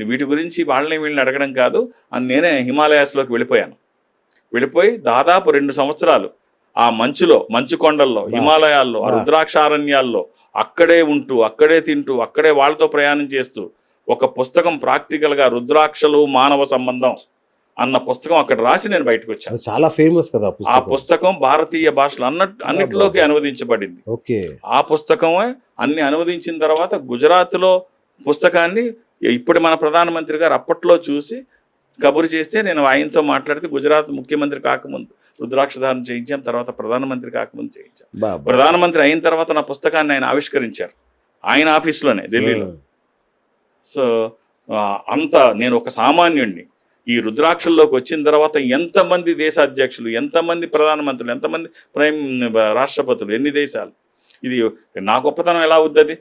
వీటి గురించి వాళ్ళని వీళ్ళని అడగడం కాదు అని నేనే హిమాలయాస్లోకి వెళ్ళిపోయి దాదాపు 2 సంవత్సరాలు ఆ మంచు కొండల్లో, హిమాలయాల్లో, ఆ రుద్రాక్షారణ్యాల్లో అక్కడే ఉంటూ, అక్కడే తింటూ, అక్కడే వాళ్ళతో ప్రయాణం చేస్తూ ఒక పుస్తకం ప్రాక్టికల్గా రుద్రాక్షలు మానవ సంబంధం అన్న పుస్తకం అక్కడ రాసి నేను బయటకు వచ్చాను. చాలా ఫేమస్ కదా ఆ పుస్తకం భారతీయ భాషలు అన్నిటిలోకి అనువదించబడింది. ఆ పుస్తకమే అన్ని అనువదించిన తర్వాత గుజరాత్లో పుస్తకాన్ని ఇప్పుడు మన ప్రధానమంత్రి గారు అప్పట్లో చూసి కబురు చేస్తే నేను ఆయనతో మాట్లాడితే గుజరాత్ ముఖ్యమంత్రి కాకముందు రుద్రాక్షధారణ చేయించాం, తర్వాత ప్రధానమంత్రి కాకముందు చేయించాం. ప్రధానమంత్రి అయిన తర్వాత నా పుస్తకాన్ని ఆయన ఆవిష్కరించారు ఆయన ఆఫీస్లోనే ఢిల్లీలో. సో అంత నేను ఒక సామాన్యుడిని ఈ రుద్రాక్షల్లోకి వచ్చిన తర్వాత ఎంతమంది దేశాధ్యక్షులు, ఎంతమంది ప్రధానమంత్రులు, ఎంతమంది రాష్ట్రపతులు, ఎన్ని దేశాలు, ఇది నా గొప్పతనం ఎలా అవుతుంది?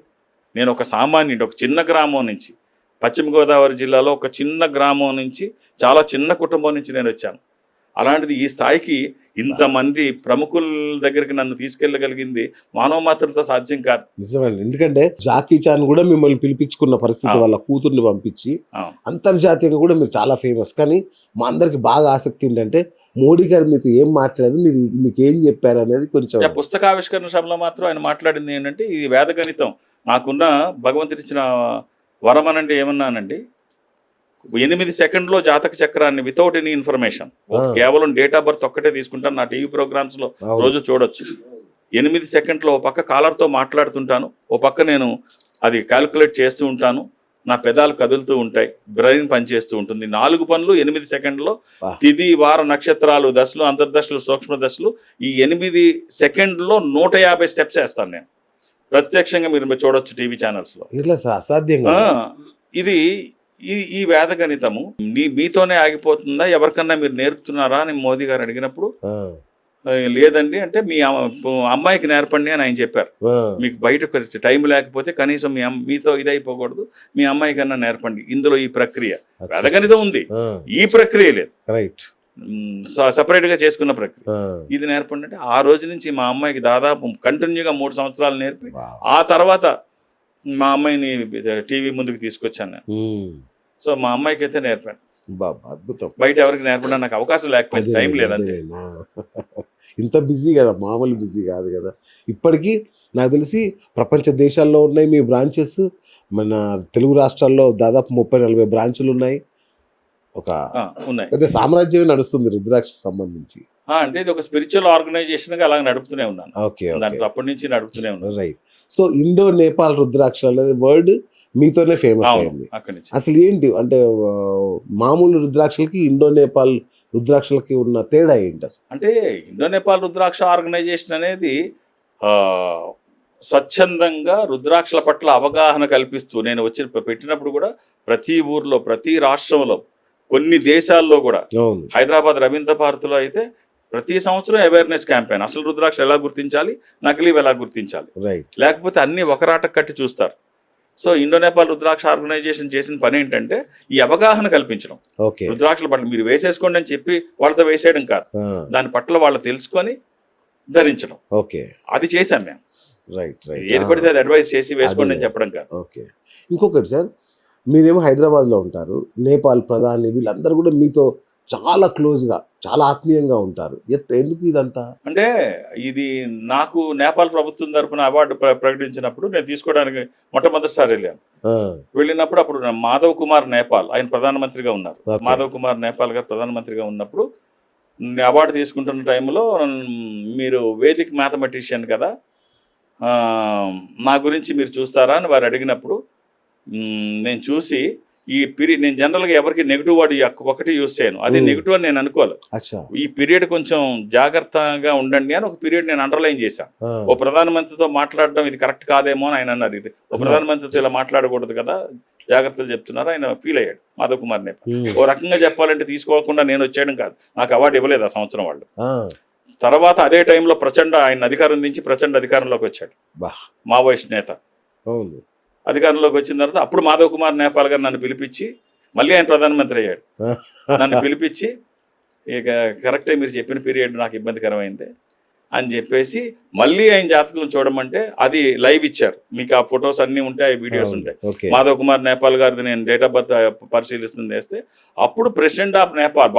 నేను ఒక సామాన్యుడు, ఒక చిన్న గ్రామం నుంచి, పశ్చిమ గోదావరి జిల్లాలో ఒక చిన్న గ్రామం నుంచి, చాలా చిన్న కుటుంబం నుంచి నేను వచ్చాను. అలాంటిది ఈ స్థాయికి ఇంతమంది ప్రముఖుల దగ్గరికి నన్ను తీసుకెళ్ళగలిగింది మానవ మాత్రతో సాధ్యం కాదు. నిజమండి. ఎందుకంటే జాకీ చాన్ కూడా మిమ్మల్ని పిలిపించుకున్న పరిస్థితి, వాళ్ళ కూతుర్ని పంపించి అంతర్జాతీయంగా కూడా మీరు చాలా ఫేమస్. కానీ మా అందరికి బాగా ఆసక్తి ఏంటంటే మోడీ గారు మీతో ఏం మాట్లాడారు, మీకు ఏం చెప్పారు అనేది కొంచెం. పుస్తకావిష్కరణ సభలో మాత్రం ఆయన మాట్లాడింది ఏంటంటే, ఇది వేదగణితం, నాకున్న భగవంతుడిచ్చిన వరమనంటే ఏమన్నానండి, 8 సెకండ్లో జాతక చక్రాన్ని వితౌట్ ఎనీ ఇన్ఫర్మేషన్, కేవలం డేట్ ఆఫ్ బర్త్ ఒక్కటే తీసుకుంటాను. నా టీవీ ప్రోగ్రామ్స్లో రోజు చూడొచ్చు. 8 సెకండ్లో ఓ పక్క కాలర్తో మాట్లాడుతుంటాను, ఓ పక్క నేను అది క్యాలిక్యులేట్ చేస్తూ ఉంటాను, నా పెదాలు కదులుతూ ఉంటాయి, బ్రెయిన్ పనిచేస్తూ ఉంటుంది. 4 పనులు 8 సెకండ్లో, తిథి వార నక్షత్రాలు, దశలు, అంతర్దశలు, సూక్ష్మ దశలు, ఈ 8 సెకండ్లో 150 స్టెప్స్ వేస్తాను నేను ప్రత్యక్షంగా. మీరు చూడొచ్చు టీవీ ఛానల్స్లో. ఇది ఈ వేదగణితము మీతోనే ఆగిపోతుందా, ఎవరికన్నా మీరు నేర్పుతున్నారా అని మోదీ గారు అడిగినప్పుడు, లేదండి అంటే మీ అమ్మాయికి నేర్పండి అని ఆయన చెప్పారు. మీకు బయట టైం లేకపోతే కనీసం మీతో ఇదైపోకూడదు, మీ అమ్మాయి కన్నా నేర్పండి. ఇందులో ఈ ప్రక్రియ వేదగణితం ఉంది, ఈ ప్రక్రియ లేదు, సపరేట్ గా చేసుకున్న ప్రక్రియ. ఇది నేర్పండి అంటే ఆ రోజు నుంచి మా అమ్మాయికి దాదాపు కంటిన్యూగా 3 సంవత్సరాలు నేర్పి ఆ తర్వాత మా అమ్మాయిని టీవీ ముందుకు తీసుకొచ్చాను నేను. సో మా అమ్మాయికి అయితే నేర్పాను. అద్భుతం. బయట ఎవరికి నేర్పడానికి నాకు అవకాశం లేకపోయింది, టైం లేదంతే. ఇంత బిజీ కదా, మామూలు బిజీ కాదు కదా. ఇప్పటికీ నాకు తెలిసి ప్రపంచ దేశాల్లో ఉన్నాయి మీ బ్రాంచెస్. మన తెలుగు రాష్ట్రాల్లో దాదాపు 30-40 బ్రాంచులు ఉన్నాయి. ఒక పెద్ద సామ్రాజ్యమే నడుస్తుంది రుద్రాక్ష సంబంధించి. అంటే ఇది ఒక స్పిరిచువల్ ఆర్గనైజేషన్ గా అలా నడుపుతూనే ఉన్నాను. దానికి అప్పటి నుంచి నడుపుతూనే ఉన్నాను. రైట్. సో ఇండో నేపాల్ రుద్రాక్ష అనేది వర్డ్ మీతోనే ఫేమస్ అయింది. అసలు ఏంటి అంటే మామూలు రుద్రాక్షలకి ఇండో నేపాల్ రుద్రాక్షలకి ఉన్న తేడా ఏంటి అసలు? అంటే ఇండో నేపాల్ రుద్రాక్ష ఆర్గనైజేషన్ అనేది స్వచ్ఛందంగా రుద్రాక్షల పట్ల అవగాహన కల్పిస్తూ, నేను పెట్టినప్పుడు కూడా ప్రతి ఊర్లో, ప్రతి రాష్ట్రంలో, కొన్ని దేశాల్లో కూడా, హైదరాబాద్ రవీంద్ర భారతిలో అయితే ప్రతి సంవత్సరం అవేర్నెస్ క్యాంపెయిన్, అసలు రుద్రాక్ష ఎలా గుర్తించాలి, నకిలీవి ఎలా గుర్తించాలి, లేకపోతే అన్ని ఒకరాట కట్టి చూస్తారు. సో ఇండో నేపాల్ రుద్రాక్ష ఆర్గనైజేషన్ చేసిన పని ఏంటంటే ఈ అవగాహన కల్పించడం. రుద్రాక్షల పట్ల మీరు వేసేసుకోండి అని చెప్పి వాళ్ళతో వేసేయడం కాదు, దాని పట్ల వాళ్ళు తెలుసుకొని ధరించడం. అది చేశాం మేము. ఏది పడితే అది అడ్వైస్ చేసి వేసుకోండి అని చెప్పడం కాదు. ఇంకొకటి సార్, మీరేమో హైదరాబాద్లో ఉంటారు, నేపాల్ ప్రధాని వీళ్ళందరూ కూడా మీతో చాలా క్లోజ్గా, చాలా ఆత్మీయంగా ఉంటారు. ఎందుకు ఇదంతా అంటే, ఇది నాకు నేపాల్ ప్రభుత్వం తరఫున అవార్డు ప్రకటించినప్పుడు నేను తీసుకోవడానికి మొట్టమొదటిసారి వెళ్ళినప్పుడు అప్పుడు మాధవ్ కుమార్ నేపాల్ ఆయన ప్రధానమంత్రిగా ఉన్నారు. మాధవ్ కుమార్ నేపాల్ గారు ప్రధానమంత్రిగా ఉన్నప్పుడు అవార్డు తీసుకుంటున్న టైంలో, మీరు వేదిక్ మ్యాథమెటిషియన్ కదా, నా గురించి మీరు చూస్తారా అని వారు అడిగినప్పుడు నేను చూసి, ఈ పీరియడ్ నేను జనరల్గా ఎవరికి నెగిటివ్ వర్డ్ ఒకటి యూజ్ చేయను, అది నెగిటివ్ అని నేను అనుకోలేదు. ఈ పీరియడ్ కొంచెం జాగ్రత్తగా ఉండండి అని ఒక పీరియడ్ నేను అండర్లైన్ చేశాను. ఓ ప్రధానమంత్రితో మాట్లాడడం ఇది కరెక్ట్ కాదేమో అని ఆయన అన్నారు. ఇది ఓ ప్రధానమంత్రితో ఇలా మాట్లాడకూడదు కదా, జాగ్రత్తలు చెప్తున్నారు. ఆయన ఫీల్ అయ్యాడు మాధవ్ కుమార్ నేపాల్. ఓ రకంగా చెప్పాలంటే తీసుకోకుండా నేను వచ్చేయడం కాదు, నాకు అవార్డు ఇవ్వలేదు ఆ సంవత్సరం వాళ్ళు. తర్వాత అదే టైంలో ప్రచండ ఆయన అధికారం దించి ప్రచండ అధికారంలోకి వచ్చాడు, మావోయిస్ట్ నేత. అధికారంలోకి వచ్చిన తర్వాత అప్పుడు మాధవ్ కుమార్ నేపాల్ గారు నన్ను పిలిపించి, మళ్ళీ ఆయన ప్రధానమంత్రి అయ్యాడు, నన్ను పిలిపించి, ఇక కరెక్టే మీరు చెప్పిన పీరియడ్ నాకు ఇబ్బందికరమైంది, అని చెప్పేసి మళ్ళీ ఆయన జాతకం చూడమంటే అది లైవ్ ఇచ్చారు. మీకు ఆ ఫొటోస్ అన్ని ఉంటాయి, వీడియోస్ ఉంటాయి. ఓకే మాధవ్ కుమార్ నేపాల్ గారిది నేను డేట్ ఆఫ్ బర్త్ పరిశీలిస్తుంది వేస్తే అప్పుడు president of Nepal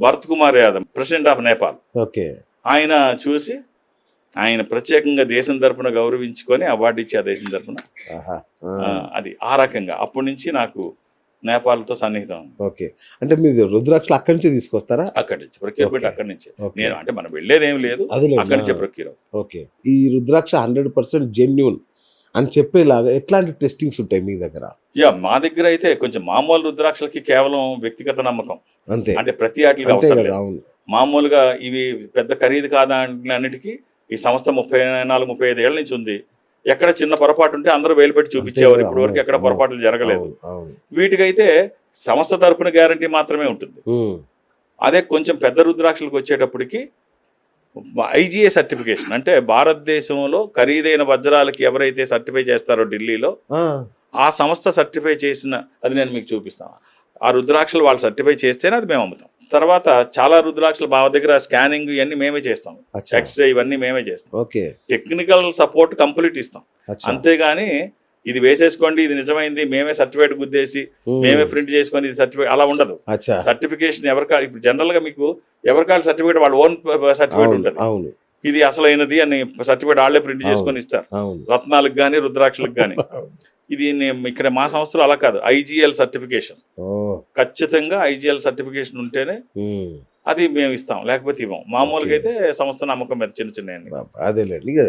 Bharat Kumar Yadav, president of Nepal, okay ఆయన చూసి ఆయన ప్రత్యేకంగా దేశం తరపున గౌరవించుకొని అవార్డు ఇచ్చి ఆ దేశం తరపున ఆహా. అది ఆ రకంగా అప్పటి నుంచి నాకు నేపాల్తో సన్నిహితం ఉంది. ఓకే అంటే మీరు రుద్రాక్షలు అక్కడి నుంచి తీసుకొస్తారా? అక్కడి నుంచి ప్రొక్యూర్మెంట్ Okay. అక్కడి నుంచి. Okay. నేను అంటే మనం వెళ్ళేది ఏం లేదు, అదేలేండి. అక్కడి నుంచే ప్రొక్యూర్. ఓకే ఈ రుద్రాక్ష 100% జెన్యున్ అని చెప్పేలాగా ఎట్లాంటి టెస్టింగ్స్ ఉంటాయి మీ దగ్గర? మా దగ్గర అయితే కొంచెం మామూలు రుద్రాక్షలకి కేవలం వ్యక్తిగత నమ్మకం, అంతే అంటే ప్రతి వాటికి అంతే అవసరం కదా. లేదు. అవును మామూలుగా ఇవి పెద్ద ఖరీదు కాదా అన్నిటికీ ఈ సంస్థ 34-35 ఏళ్ల నుంచి ఉంది. ఎక్కడ చిన్న పొరపాటు ఉంటే అందరూ వేలు పెట్టి చూపించేవారు. అంతే ఇప్పుడు వరకు అవును, ఎక్కడ అవును, పొరపాట్లు జరగలేదు. అవును, అవును. వీటికైతే సంస్థ తరపున గ్యారంటీ మాత్రమే ఉంటుంది. ఉమ్, అదే కొంచెం పెద్ద రుద్రాక్షలకు వచ్చేటప్పటికి ఐజీఏ సర్టిఫికేషన్, అంటే భారతదేశంలో ఖరీదైన వజ్రాలకి ఎవరైతే సర్టిఫై చేస్తారో ఢిల్లీలో ఆ, ఆ సంస్థ సర్టిఫై చేసిన, అది నేను మీకు చూపిస్తాను. ఆ రుద్రాక్షలు వాళ్ళు సర్టిఫై చేస్తేనే అది మేము అమ్ముతాం. తర్వాత చాలా రుద్రాక్షలు మా దగ్గర స్కానింగ్ ఇవన్నీ మేమే చేస్తాం, అచ్చా. ఎక్స్రే ఇవన్నీ మేమే చేస్తాం. ఓకే టెక్నికల్ సపోర్ట్ కంప్లీట్ ఇస్తాం. అచ్చా. అంతేగాని ఇది వేసేసుకోండి ఇది నిజమైంది మేమే సర్టిఫికేట్ గుద్దేసి ఉమ్, మేమే ప్రింట్ చేసుకొని ఇది సర్టిఫికేట్ అలా ఉండదు. అచ్చా సర్టిఫికేషన్ ఎవరికాళ్ళు ఇప్పుడు జనరల్ గా మీకు ఎవరికాళ్ళు సర్టిఫికేట్ వాళ్ళ ఓన్ సర్టిఫికేట్ అవును ఉంటుంది. అవును ఇది అసలైనది అని సర్టిఫికేట్ వాళ్ళే ప్రింట్ చేసుకొని ఇస్తారు, అవును రత్నాలకు కానీ రుద్రాక్షలకు కానీ. ఇది ఇక్కడ మా సంస్థలో అలా కాదు, ఐజీఎల్ సర్టిఫికేషన్. ఓ, ఖచ్చితంగా ఐజీఎల్ సర్టిఫికేషన్ ఉంటేనే ఉమ్, అది మేము ఇస్తాం, లేకపోతే ఇవ్వం. మామూలుగా అయితే సంస్థ నమ్మకం మీద చిన్న చిన్న అదేలేండి ఇక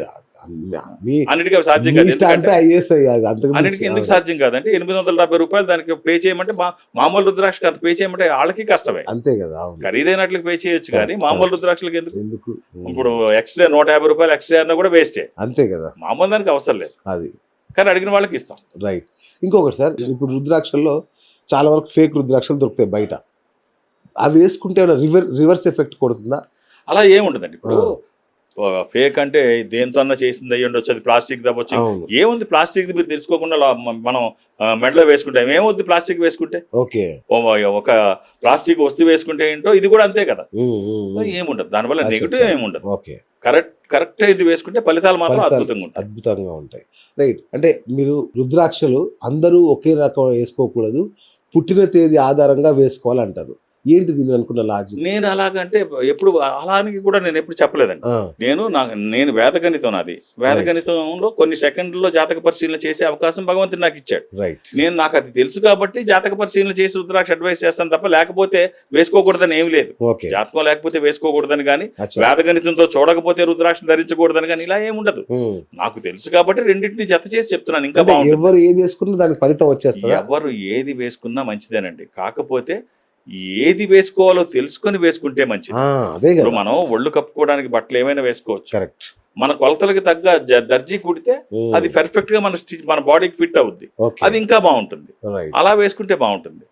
మీ అన్నిటికీ అవి సాధ్యం మీ కాదు. ఇష్టం అంటే ఎందుకంటే IAS అది అంతకు మించి అన్నిటికీ ఎందుకు సాధ్యం కాదంటే 870 రూపాయలు దానికి పే చేయమంటే మామూలు రుద్రాక్షకి అంత పే చేయమంటే వాళ్ళకి కష్టమే. అంతే కదా. అవును ఖరీదైనట్లకి పే చేయొచ్చు కానీ మామూలు రుద్రాక్షలకి ఎందుకు? ఎందుకు ఇప్పుడు ఎక్స్ట్రా 150 రూపాయలు ఎక్స్ట్రా అన్నా కూడా వేస్టే, అంతే కదా. మామూలు దానికి అవసరం లేదు. అది కానీ అడిగిన వాళ్ళకి ఇస్తాం. రైట్. ఇంకొకటి సార్, ఇప్పుడు రుద్రాక్షల్లో చాలా వరకు ఫేక్ రుద్రాక్షలు దొరుకుతాయి బయట. అవి వేసుకుంటే రివర్స్ ఎఫెక్ట్ కొడుతుందా? అలా ఏముండదండి. ఇప్పుడు ఫేక్ అంటే దేంతో అన్నా చేసింది అయ్యి ఉండొచ్చు, అది ప్లాస్టిక్ దవ్వచ్చు. అవును ఏముంది ప్లాస్టిక్ మీరు తెలుసుకోకుండా మనం మెడలో వేసుకుంటాం, ఏముంది ప్లాస్టిక్ వేసుకుంటే? ఓకే ఒక ప్లాస్టిక్ వస్తువు వేసుకుంటే ఏంటో ఇది కూడా అంతే కదా. ఉమ్, ఉమ్, ఉమ్. ఏముండదు దానివల్ల అచ్చా, నెగిటివ్ అచ్చా. ఏముండదు. ఓకే కరెక్ట్ ఇది వేసుకుంటే ఫలితాలు మాత్రం ఫలితాలు అద్భుతంగా ఉంటాయి. అద్భుతంగా ఉంటాయి. రైట్. అంటే మీరు రుద్రాక్షలు అందరూ ఒకే రకం వేసుకోకూడదు, పుట్టిన తేదీ ఆధారంగా వేసుకోవాలంటారు. ఏంటి దీని అనుకున్న లాజిక్? నేను అలాగంటే ఎప్పుడు అలానికి కూడా నేను ఎప్పుడు చెప్పలేదండి. నేను వేదగణితం, నాది వేదగణితంలో కొన్ని సెకండ్లో జాతక పరిశీలన చేసే అవకాశం భగవంతుడు నాకు ఇచ్చాడు. రైట్. నాకు అది తెలుసు కాబట్టి జాతక పరిశీలన చేసి రుద్రాక్ష అడ్వైస్ చేస్తాను తప్ప లేకపోతే వేసుకోకూడదని ఏమి లేదు. ఓకే జాతకం లేకపోతే వేసుకోకూడదని కానీ, అచ్చా. వేదగణితంతో చూడకపోతే రుద్రాక్ష ధరించకూడదని కానీ ఇలా ఏముండదు. ఉమ్. నాకు తెలుసు కాబట్టి రెండింటిని జత చేసి చెప్తున్నాను. ఇంకా అంటే బాగుంటుంది. ఎవరు ఏది వేసుకున్నా దానికి ఫలితం వచ్చేస్తుందా? ఎవరు ఏది వేసుకున్నా మంచిదేనండి. కాకపోతే ఏది వేసుకోవాలో తెలుసుకొని వేసుకుంటే మంచిది. అదే ఇప్పుడు కదా. మనం ఒళ్ళు కప్పుకోవడానికి బట్టలు ఏమైనా వేసుకోవచ్చు. కరెక్ట్. మన కొలతలకు తగ్గ దర్జీ కుడితే అది పర్ఫెక్ట్ గా మన బాడీకి ఫిట్ అవుద్ది, ఓకే అది ఇంకా బాగుంటుంది. రైట్. అలా వేసుకుంటే బాగుంటుంది.